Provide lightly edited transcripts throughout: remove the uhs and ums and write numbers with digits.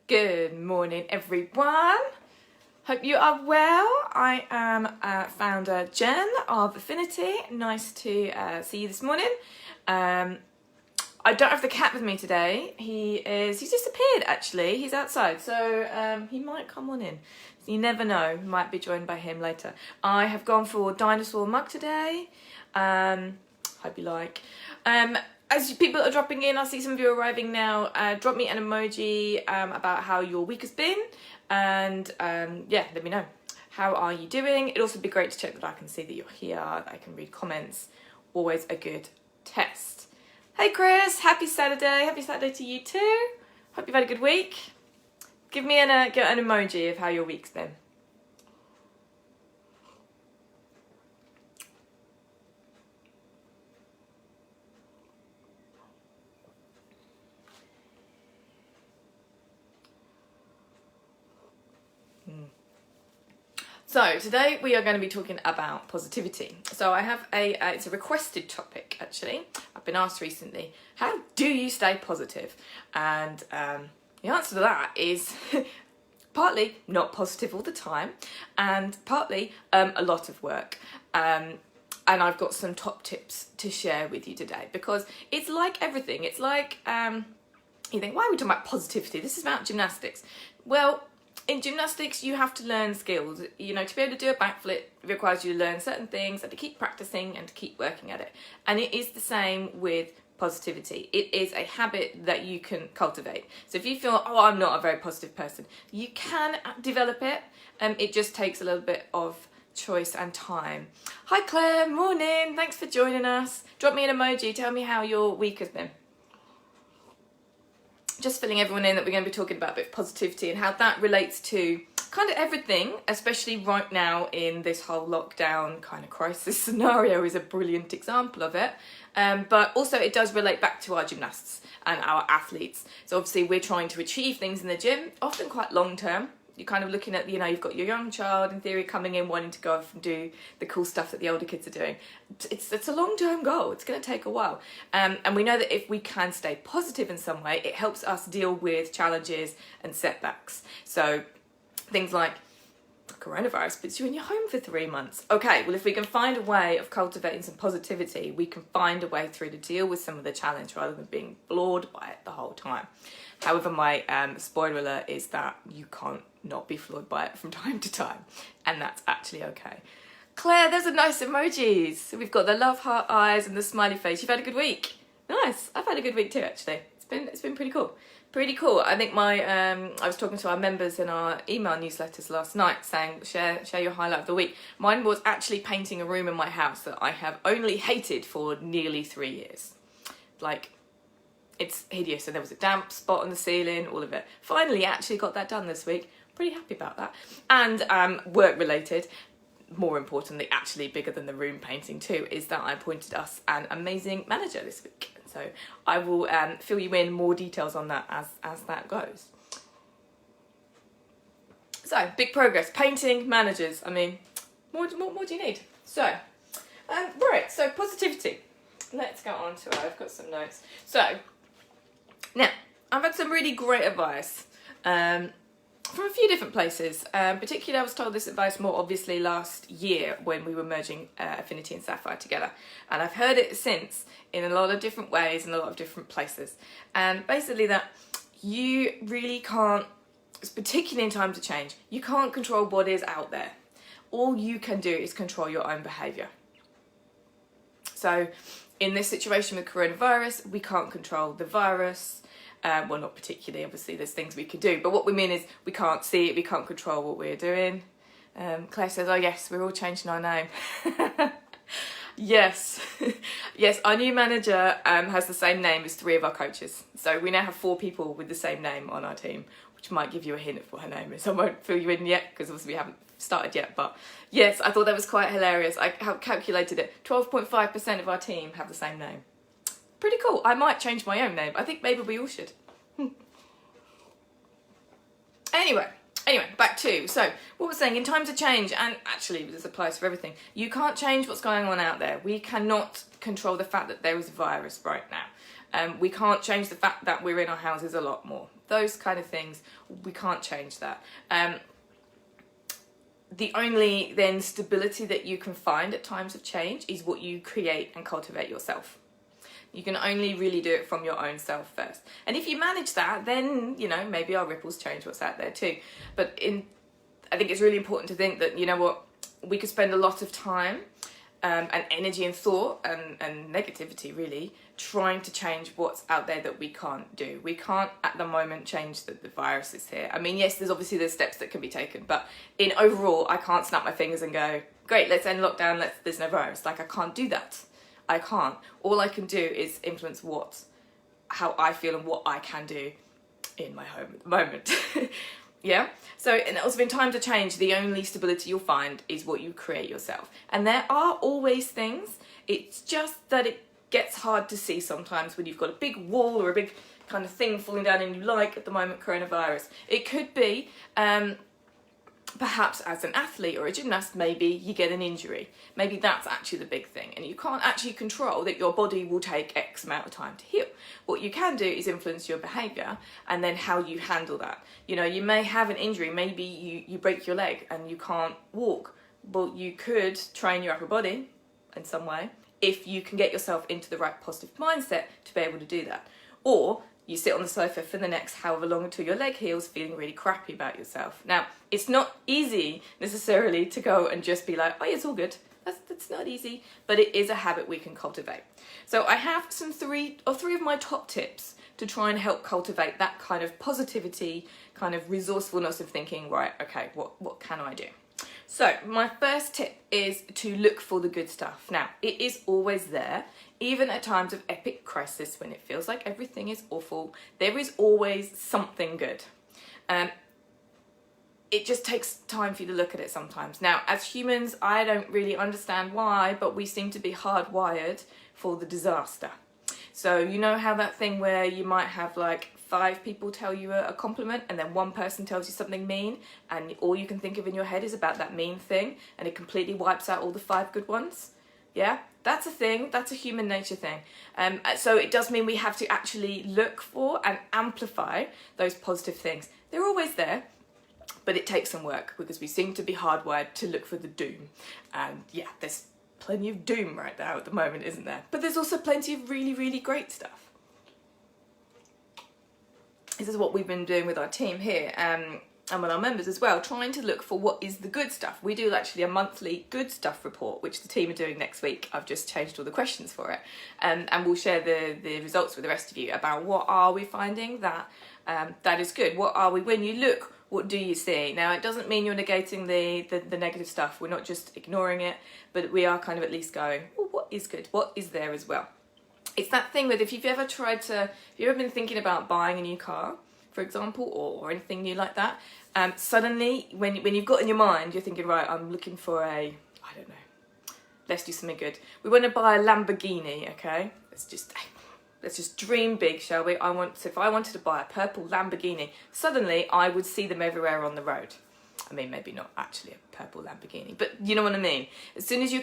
Good morning, everyone. Hope you are well. I am founder Jen of Affinity. Nice to see you this morning. I don't have the cat with me today. He's disappeared actually. He's outside, so he might come on in. You never know. Might be joined by him later. I have gone for dinosaur mug today. Hope you like. As people are dropping in, I see some of you arriving now. Drop me an emoji about how your week has been, and yeah, let me know. How are you doing? It'd also be great to check that I can see that you're here, that I can read comments. Always a good test. Hey Chris, happy Saturday. Happy Saturday to you too. Hope you've had a good week. Give me an emoji of how your week's been. So today we are going to be talking about positivity. So I have it's a requested topic actually. I've been asked recently, how do you stay positive? And the answer to that is partly not positive all the time, and partly a lot of work. And I've got some top tips to share with you today, because it's like everything. It's like, you think, why are we talking about positivity? This is about gymnastics. Well, in gymnastics, you have to learn skills. You know, to be able to do a backflip, it requires you to learn certain things and to keep practicing and to keep working at it. And it is the same with positivity. It is a habit that you can cultivate. So if you feel, oh, I'm not a very positive person, you can develop it. It just takes a little bit of choice and time. Hi Claire, morning. Thanks for joining us. Drop me an emoji. Tell me how your week has been. Just filling everyone in that we're going to be talking about a bit of positivity and how that relates to kind of everything, especially right now in this whole lockdown kind of crisis scenario is a brilliant example of it. But also it does relate back to our gymnasts and our athletes. So obviously we're trying to achieve things in the gym, often quite long term. You're kind of looking at, you know, you've got your young child in theory coming in wanting to go off and do the cool stuff that the older kids are doing. It's a long-term goal. It's going to take a while. And we know that if we can stay positive in some way, it helps us deal with challenges and setbacks. So things like coronavirus puts you in your home for 3 months. Okay, well, if we can find a way of cultivating some positivity, we can find a way through to deal with some of the challenge rather than being floored by it the whole time. However, my spoiler alert is that you can't not be floored by it from time to time, and that's actually okay. Claire, there's a nice emojis. We've got the love heart eyes and the smiley face. You've had a good week. Nice. I've had a good week too, actually. It's been pretty cool. Pretty cool. I think I was talking to our members in our email newsletters last night saying share your highlight of the week. Mine was actually painting a room in my house that I have only hated for nearly 3 years. Like, it's hideous, and there was a damp spot on the ceiling, all of it. Finally actually got that done this week. Pretty happy about that. And work related, more importantly, actually bigger than the room painting too, is that I appointed us an amazing manager this week. So I will fill you in more details on that as that goes. So big progress, painting, managers. I mean, what do you need? So, right, so positivity. Let's go on to it. I've got some notes. So, now, I've had some really great advice from a few different places. Particularly I was told this advice more obviously last year when we were merging Affinity and Sapphire together. And I've heard it since in a lot of different ways in a lot of different places. And basically that you really can't, particularly in times of change, you can't control what is out there. All you can do is control your own behaviour. So in this situation with coronavirus, we can't control the virus. Well, not particularly, obviously there's things we could do, but what we mean is we can't see it, we can't control what we're doing. Claire says, oh yes, we're all changing our name. Yes, yes, our new manager has the same name as 3 of our coaches. So we now have 4 people with the same name on our team, which might give you a hint of what her name is. I won't fill you in yet, because obviously we haven't started yet, but yes, I thought that was quite hilarious. I calculated it, 12.5% of our team have the same name. Pretty cool. I might change my own name. I think maybe we all should. Anyway, back to, so what we're saying, in times of change, and actually this applies for everything, you can't change what's going on out there. We cannot control the fact that there is a virus right now. We can't change the fact that we're in our houses a lot more. those kind of things, we can't change that. The only then stability that you can find at times of change is what you create and cultivate yourself. You can only really do it from your own self first. And if you manage that, then, you know, maybe our ripples change what's out there too. But I think it's really important to think that, you know what, we could spend a lot of time and energy and thought and negativity really trying to change what's out there that we can't do. We can't at the moment change that the virus is here. I mean, yes, there's steps that can be taken, but in overall, I can't snap my fingers and go, great, let's end lockdown, there's no virus. Like, I can't do that. I can't. All I can do is influence how I feel and what I can do in my home at the moment. Yeah? So, and also in time to change, the only stability you'll find is what you create yourself. And there are always things, it's just that it gets hard to see sometimes when you've got a big wall or a big kind of thing falling down and you like, at the moment, coronavirus. It could be, perhaps as an athlete or a gymnast, maybe you get an injury. Maybe that's actually the big thing. And you can't actually control that your body will take X amount of time to heal. What you can do is influence your behaviour and then how you handle that. You know, you may have an injury, maybe you break your leg and you can't walk. Well, you could train your upper body in some way if you can get yourself into the right positive mindset to be able to do that. Or you sit on the sofa for the next however long until your leg heals, feeling really crappy about yourself. Now, it's not easy necessarily to go and just be like, oh, yeah, it's all good. That's not easy, but it is a habit we can cultivate. So I have three of my top tips to try and help cultivate that kind of positivity, kind of resourcefulness of thinking, right, okay, what can I do? So my first tip is to look for the good stuff. Now, it is always there, even at times of epic crisis when it feels like everything is awful. There is always something good. It just takes time for you to look at it sometimes. Now, as humans, I don't really understand why, but we seem to be hardwired for the disaster. So you know how that thing where you might have like 5 people tell you a compliment and then one person tells you something mean and all you can think of in your head is about that mean thing and it completely wipes out all the 5 good ones? Yeah, that's a thing. That's a human nature thing. So it does mean we have to actually look for and amplify those positive things. They're always there, but it takes some work because we seem to be hardwired to look for the doom. And yeah, there's plenty of doom right now at the moment, isn't there? But there's also plenty of really, really great stuff. This is what we've been doing with our team here and with our members as well, trying to look for what is the good stuff. We do actually a monthly good stuff report, which the team are doing next week. I've just changed all the questions for it. And we'll share the results with the rest of you about what are we finding that that is good. What are we, when you look, what do you see? Now, it doesn't mean you're negating the negative stuff. We're not just ignoring it, but we are kind of at least going, well, what is good? What is there as well? It's that thing that if you've ever been thinking about buying a new car, for example, or anything new like that, suddenly when you've got in your mind, you're thinking, right, I'm looking for I don't know, let's do something good. We want to buy a Lamborghini, okay? Let's just dream big, shall we? If I wanted to buy a purple Lamborghini, suddenly I would see them everywhere on the road. I mean, maybe not actually a purple Lamborghini, but you know what I mean. As soon as you're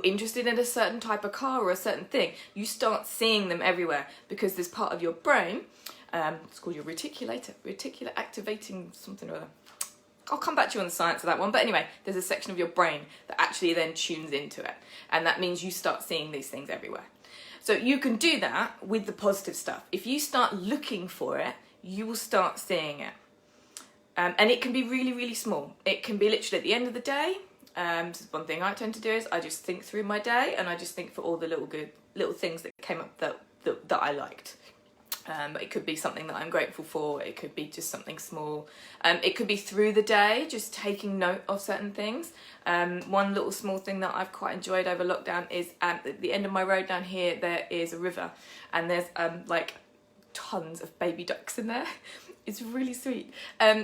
interested in a certain type of car or a certain thing, you start seeing them everywhere because there's part of your brain. It's called your reticular activating something or other. I'll come back to you on the science of that one. But anyway, there's a section of your brain that actually then tunes into it, and that means you start seeing these things everywhere. So you can do that with the positive stuff. If you start looking for it, you will start seeing it. And it can be really, really small. It can be literally at the end of the day. This is one thing I tend to do is I just think through my day and I just think for all the little things that came up that I liked. It could be something that I'm grateful for. It could be just something small. It could be through the day, just taking note of certain things. One little small thing that I've quite enjoyed over lockdown is at the end of my road down here, there is a river and there's like tons of baby ducks in there. It's really sweet.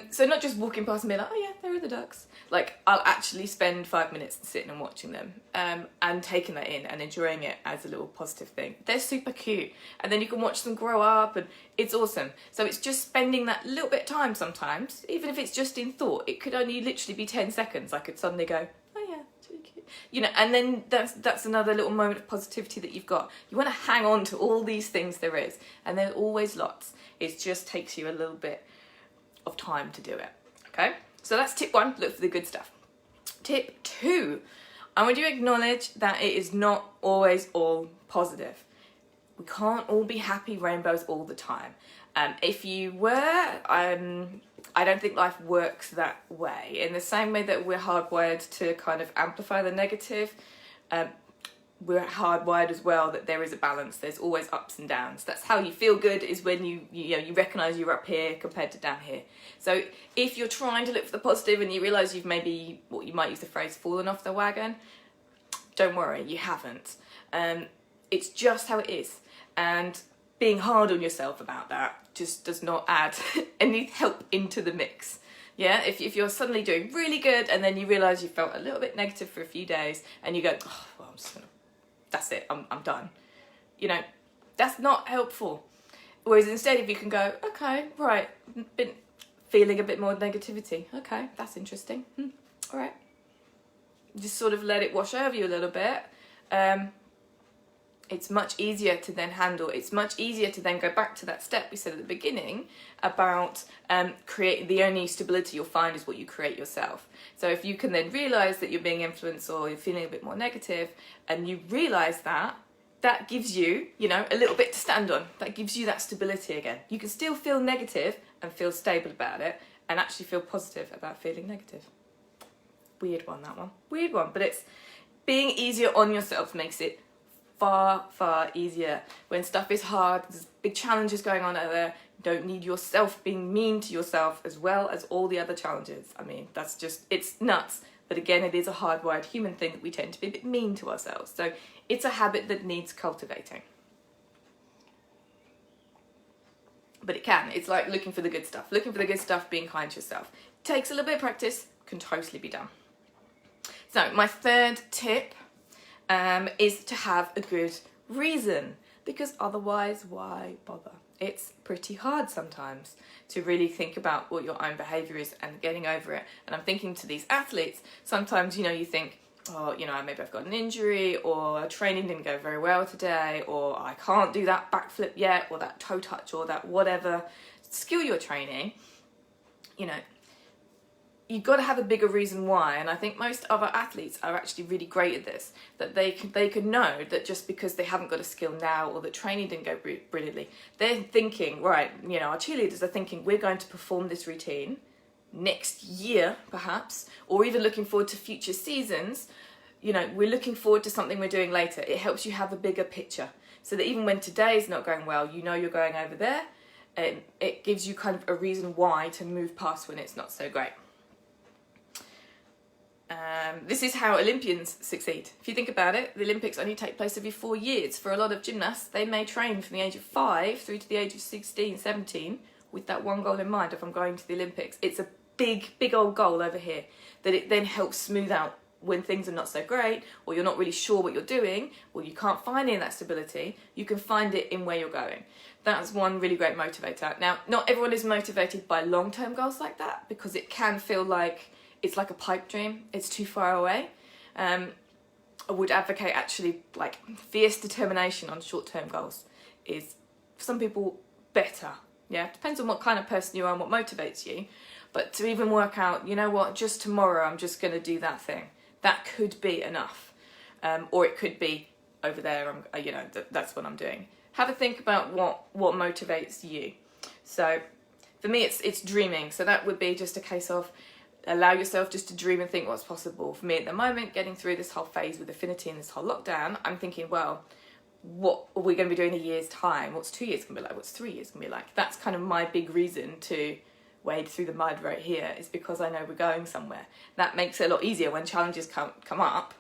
So not just walking past and being like, oh yeah, there are the ducks. Like, I'll actually spend 5 minutes sitting and watching them and taking that in and enjoying it as a little positive thing. They're super cute. And then you can watch them grow up and it's awesome. So it's just spending that little bit of time sometimes, even if it's just in thought. It could only literally be 10 seconds. I could suddenly go, oh yeah, it's really cute. you know, and then that's another little moment of positivity that you've got. You want to hang on to all these things there is, and there's always lots. It just takes you a little bit of time to do it. Okay, so that's tip 1, look for the good stuff. Tip 2, I want you to acknowledge that it is not always all positive. We can't all be happy rainbows all the time. If you were, I don't think life works that way. In the same way that we're hardwired to kind of amplify the negative, we're hardwired as well that there is a balance. There's always ups and downs. That's how you feel good, is when you recognise you're up here compared to down here. So if you're trying to look for the positive and you realise you've maybe, what you might use the phrase, fallen off the wagon, don't worry, you haven't. It's just how it is. And being hard on yourself about that just does not add any help into the mix. Yeah, if you're suddenly doing really good and then you realise you felt a little bit negative for a few days and you go, oh, well, that's it, I'm done. You know, that's not helpful. Whereas instead, if you can go, okay, right, been feeling a bit more negativity. Okay, that's interesting. All right. Just sort of let it wash over you a little bit. It's much easier to then handle. It's much easier to then go back to that step we said at the beginning about creating. The only stability you'll find is what you create yourself. So if you can then realise that you're being influenced or you're feeling a bit more negative, and you realise that, that gives you, you know, a little bit to stand on. That gives you that stability again. You can still feel negative and feel stable about it, and actually feel positive about feeling negative. Weird one, that one. Weird one, but it's being easier on yourself makes it far easier. When stuff is hard, there's big challenges going on out there, you don't need yourself being mean to yourself as well as all the other challenges. I mean, that's just, it's nuts. But again, it is a hardwired human thing that we tend to be a bit mean to ourselves. So it's a habit that needs cultivating. But it can. It's like looking for the good stuff. Looking for the good stuff, being kind to yourself. Takes a little bit of practice, can totally be done. So my third tip is to have a good reason, because otherwise why bother? It's pretty hard sometimes to really think about what your own behaviour is and getting over it. And I'm thinking to these athletes, sometimes, you know, you think, oh, you know, maybe I've got an injury, or training didn't go very well today, or I can't do that backflip yet, or that toe touch, or that whatever skill you're training. You know, you've got to have a bigger reason why. And I think most other athletes are actually really great at this, that they could know that just because they haven't got a skill now, or that training didn't go brilliantly, they're thinking, right, you know, our cheerleaders are thinking, we're going to perform this routine next year perhaps, or even looking forward to future seasons. You know, we're looking forward to something we're doing later. It helps you have a bigger picture, so that even when today's not going well, you know you're going over there, and it gives you kind of a reason why to move past when it's not so great. This is how Olympians succeed. If you think about it, the Olympics only take place every 4 years. For a lot of gymnasts, they may train from the age of 5 through to the age of 16, 17 with that one goal in mind of, I'm going to the Olympics. It's a big old goal over here that it then helps smooth out when things are not so great, or you're not really sure what you're doing, or you can't find any of that stability. You can find it in where you're going. That's one really great motivator. Now, not everyone is motivated by long-term goals like that, because it can feel like it's like a pipe dream. It's too far away. I would advocate actually like fierce determination on short-term goals is, for some people, better. Yeah, depends on what kind of person you are and what motivates you. But to even work out, you know what, just tomorrow I'm just going to do that thing. That could be enough. Or it could be, over there, you know, that's what I'm doing. Have a think about what motivates you. So for me, it's dreaming. So that would be just a case of, allow yourself just to dream and think what's possible. For me at the moment, getting through this whole phase with Affinity and this whole lockdown, I'm thinking, well, what are we going to be doing in a year's time? What's 2 years going to be like? What's 3 years going to be like? That's kind of my big reason to wade through the mud right here, is because I know we're going somewhere. That makes it a lot easier when challenges come up.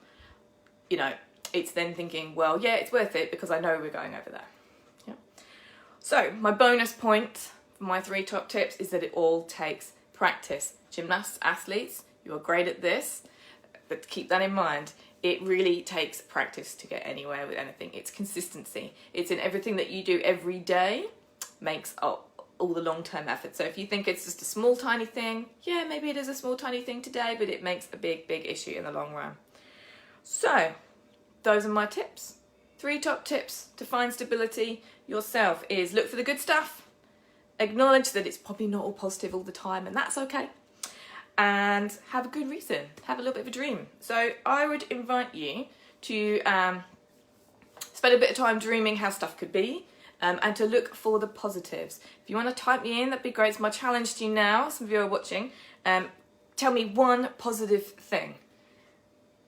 You know, it's then thinking, well, yeah, it's worth it because I know we're going over there. Yeah. So my bonus point for my 3 top tips is that it all takes practice. Gymnasts, athletes, you are great at this, but keep that in mind. It really takes practice to get anywhere with anything. It's consistency. It's in everything that you do every day makes all the long-term effort. So if you think it's just a small, tiny thing, yeah, maybe it is a small, tiny thing today, but it makes a big issue in the long run. So those are my tips. 3 top tips to find stability yourself is look for the good stuff, acknowledge that it's probably not all positive all the time, and that's okay, and have a good reason, have a little bit of a dream. So I would invite you to spend a bit of time dreaming how stuff could be, and to look for the positives. If you want to type me in, that'd be great. It's my challenge to you now, some of you are watching. Tell me one positive thing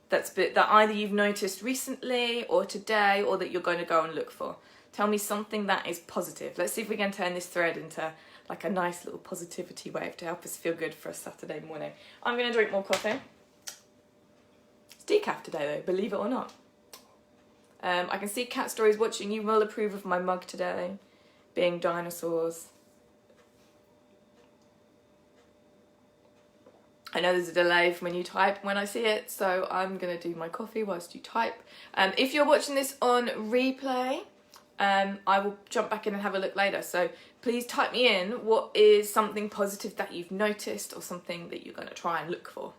that either you've noticed recently or today, or that you're going to go and look for. Tell me something that is positive. Let's see if we can turn this thread into like a nice little positivity wave to help us feel good for a Saturday morning. I'm going to drink more coffee. It's decaf today though, believe it or not. I can see Cat Stories watching. You will approve of my mug today, being dinosaurs. I know there's a delay from when you type and when I see it, so I'm going to do my coffee whilst you type. If you're watching this on replay, I will jump back in and have a look later. So please type me in what is something positive that you've noticed or something that you're going to try and look for.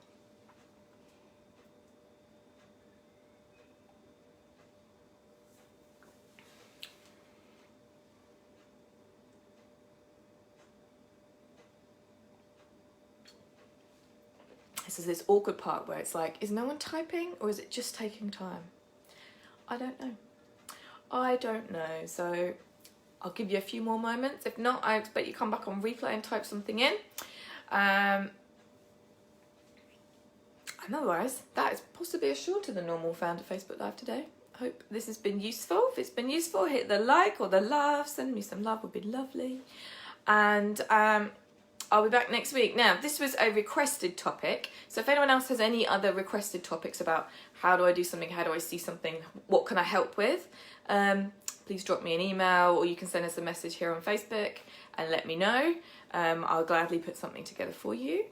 This is this awkward part where it's like, is no one typing or is it just taking time? I don't know. I don't know. So I'll give you a few more moments. If not, I expect you come back on replay and type something in. And otherwise, that is possibly a shorter than normal found a Facebook Live today. Hope this has been useful. If it's been useful, hit the like or the love. Send me some love, would be lovely. And I'll be back next week. Now, this was a requested topic, so if anyone else has any other requested topics about how do I do something, how do I see something, what can I help with, please drop me an email, or you can send us a message here on Facebook and let me know. I'll gladly put something together for you.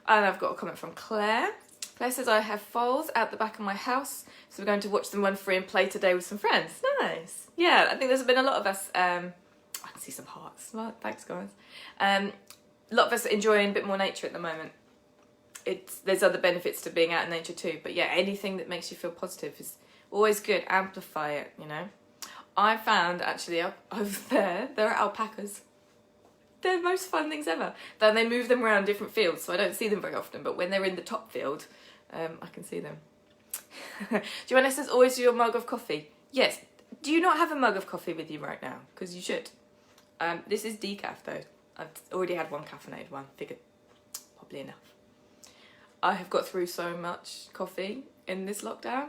And I've got a comment from Claire. Claire says, I have foals out the back of my house, so we're going to watch them run free and play today with some friends. Nice. Yeah, I think there's been a lot of us, I can see some hearts. Well, thanks guys. A lot of us enjoying a bit more nature at the moment. There's other benefits to being out in nature too, but yeah, anything that makes you feel positive is always good. Amplify it, you know. I found actually over there are alpacas. They're the most fun things ever. Then they move them around different fields, so I don't see them very often, but when they're in the top field, I can see them. Joanna says, always your mug of coffee. Yes. Do you not have a mug of coffee with you right now? Because you should. This is decaf though. I've already had one caffeinated one. Figured probably enough. I have got through so much coffee in this lockdown.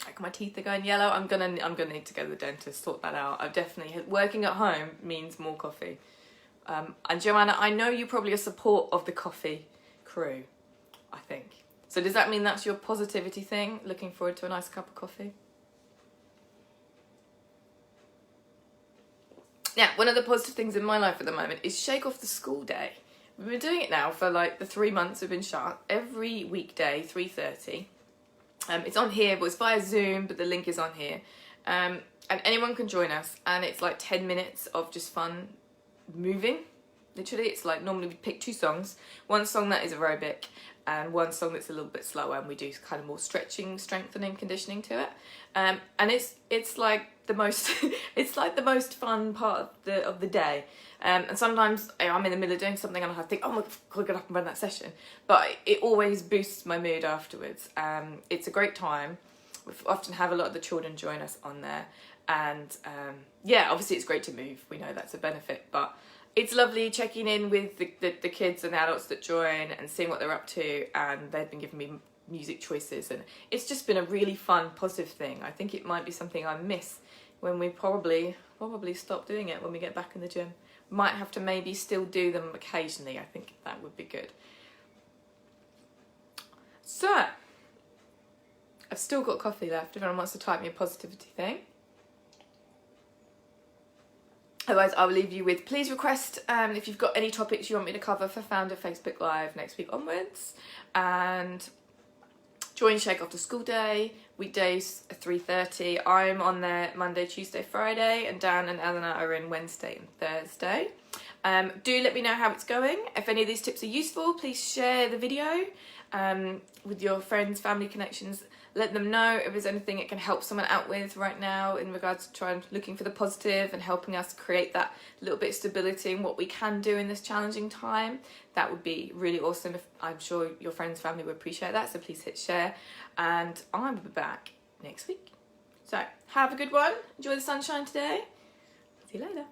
Like my teeth are going yellow. I'm gonna need to go to the dentist, sort that out. I've definitely working at home means more coffee. And Joanna, I know you probably are support of the coffee crew, I think. So does that mean that's your positivity thing? Looking forward to a nice cup of coffee? Now, one of the positive things in my life at the moment is shake off the school day. We've been doing it now for like the 3 months we've been shut. Every weekday, 3:30. It's on here, but it's via Zoom, but the link is on here. And anyone can join us, and it's like 10 minutes of just fun moving. Literally, it's like normally we pick 2 songs. One song that is aerobic, and one song that's a little bit slower, and we do kind of more stretching, strengthening, conditioning to it. And it's like the most it's like the most fun part of the day. And sometimes I'm in the middle of doing something and I think, oh my god, I've got to get up and run that session. But it always boosts my mood afterwards. It's a great time. We often have a lot of the children join us on there. And yeah, obviously it's great to move. We know that's a benefit. But it's lovely checking in with the kids and the adults that join and seeing what they're up to. And they've been giving me music choices. And it's just been a really fun, positive thing. I think it might be something I miss when we probably stop doing it when we get back in the gym. Might have to maybe still do them occasionally. I think that would be good. So, I've still got coffee left if anyone wants to type me a positivity thing. Otherwise, I will leave you with, please request if you've got any topics you want me to cover for Founder Facebook Live next week onwards. And join Shake After School Day, weekdays at 3:30. I'm on there Monday, Tuesday, Friday, and Dan and Eleanor are in Wednesday and Thursday. Do let me know how it's going. If any of these tips are useful, please share the video with your friends, family connections let them know if there's anything it can help someone out with right now in regards to trying looking for the positive and helping us create that little bit of stability in what we can do in this challenging time. That would be really awesome. I'm sure your friends, family would appreciate that, so please hit share, and I will be back next week. So have a good one, enjoy the sunshine today, see you later.